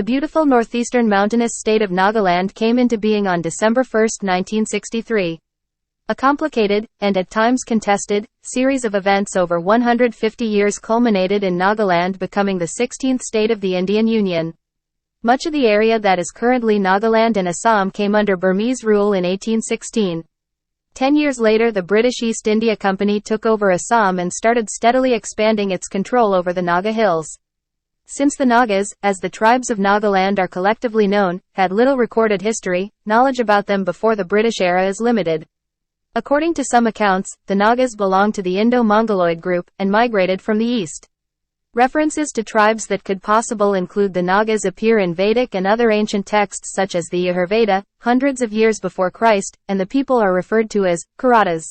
The beautiful northeastern mountainous state of Nagaland came into being on December 1, 1963. A complicated, and at times contested, series of events over 150 years culminated in Nagaland becoming the 16th state of the Indian Union. Much of the area that is currently Nagaland and Assam came under Burmese rule in 1816. 10 years later, the British East India Company took over Assam and started steadily expanding its control over the Naga Hills. Since the Nagas, as the tribes of Nagaland are collectively known, had little recorded history, knowledge about them before the British era is limited. According to some accounts, the Nagas belonged to the Indo-Mongoloid group, and migrated from the east. References to tribes that could possibly include the Nagas appear in Vedic and other ancient texts such as the Yajurveda, hundreds of years before Christ, and the people are referred to as Karatas.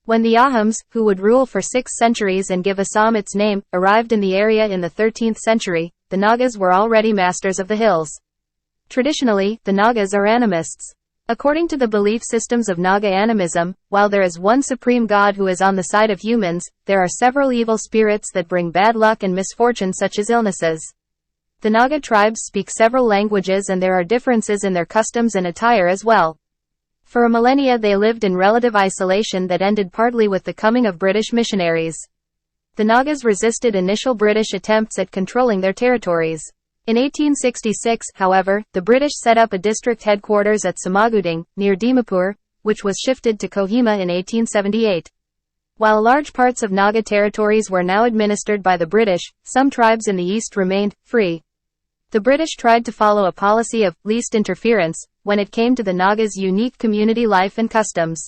When the Ahams, who would rule for 6 centuries and give Assam its name, arrived in the area in the 13th century, the Nagas were already masters of the hills. Traditionally, the Nagas are animists. According to the belief systems of Naga animism, while there is one supreme god who is on the side of humans, there are several evil spirits that bring bad luck and misfortune such as illnesses. The Naga tribes speak several languages and there are differences in their customs and attire as well. For a millennia they lived in relative isolation that ended partly with the coming of British missionaries. The Nagas resisted initial British attempts at controlling their territories. In 1866, however, the British set up a district headquarters at Samaguding, near Dimapur, which was shifted to Kohima in 1878. While large parts of Naga territories were now administered by the British, some tribes in the east remained free. The British tried to follow a policy of least interference when it came to the Nagas' unique community life and customs.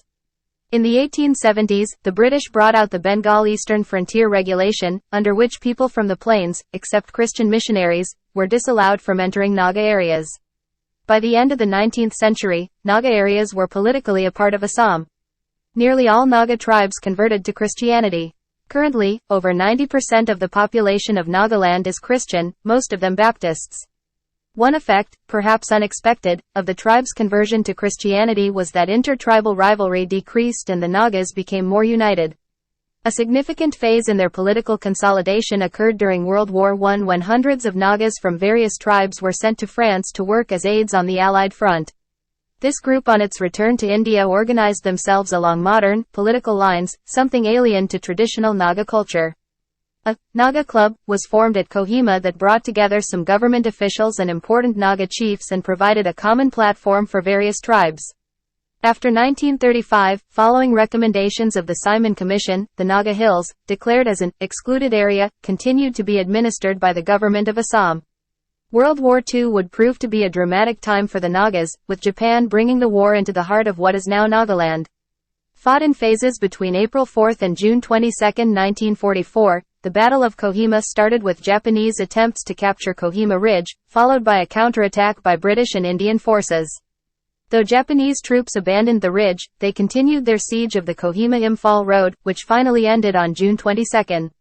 In the 1870s, the British brought out the Bengal Eastern Frontier Regulation, under which people from the plains, except Christian missionaries, were disallowed from entering Naga areas. By the end of the 19th century, Naga areas were politically a part of Assam. Nearly all Naga tribes converted to Christianity. Currently, over 90% of the population of Nagaland is Christian, most of them Baptists. One effect, perhaps unexpected, of the tribe's conversion to Christianity was that intertribal rivalry decreased and the Nagas became more united. A significant phase in their political consolidation occurred during World War I when hundreds of Nagas from various tribes were sent to France to work as aides on the Allied front. This group on its return to India organized themselves along modern, political lines, something alien to traditional Naga culture. A Naga club was formed at Kohima that brought together some government officials and important Naga chiefs and provided a common platform for various tribes. After 1935, following recommendations of the Simon Commission, the Naga Hills, declared as an excluded area, continued to be administered by the government of Assam. World War II would prove to be a dramatic time for the Nagas, with Japan bringing the war into the heart of what is now Nagaland. Fought in phases between April 4 and June 22, 1944, the Battle of Kohima started with Japanese attempts to capture Kohima Ridge, followed by a counterattack by British and Indian forces. Though Japanese troops abandoned the ridge, they continued their siege of the Kohima-Imphal Road, which finally ended on June 22.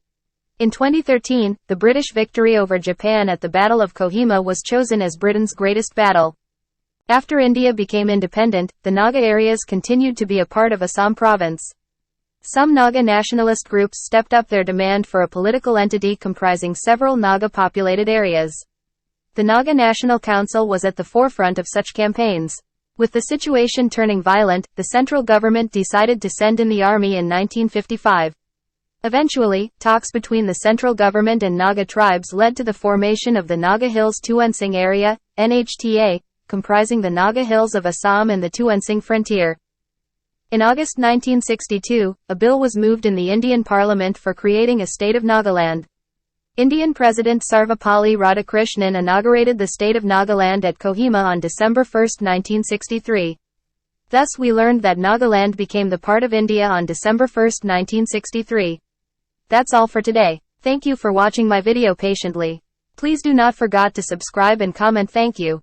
In 2013, the British victory over Japan at the Battle of Kohima was chosen as Britain's greatest battle. After India became independent, the Naga areas continued to be a part of Assam province. Some Naga nationalist groups stepped up their demand for a political entity comprising several Naga-populated areas. The Naga National Council was at the forefront of such campaigns. With the situation turning violent, the central government decided to send in the army in 1955. Eventually, talks between the central government and Naga tribes led to the formation of the Naga Hills Tuensing Area, NHTA, comprising the Naga Hills of Assam and the Tuensing Frontier. In August 1962, a bill was moved in the Indian Parliament for creating a state of Nagaland. Indian President Sarvepalli Radhakrishnan inaugurated the state of Nagaland at Kohima on December 1, 1963. Thus we learned that Nagaland became the part of India on December 1, 1963. That's all for today. Thank you for watching my video patiently. Please do not forget to subscribe and comment. Thank you.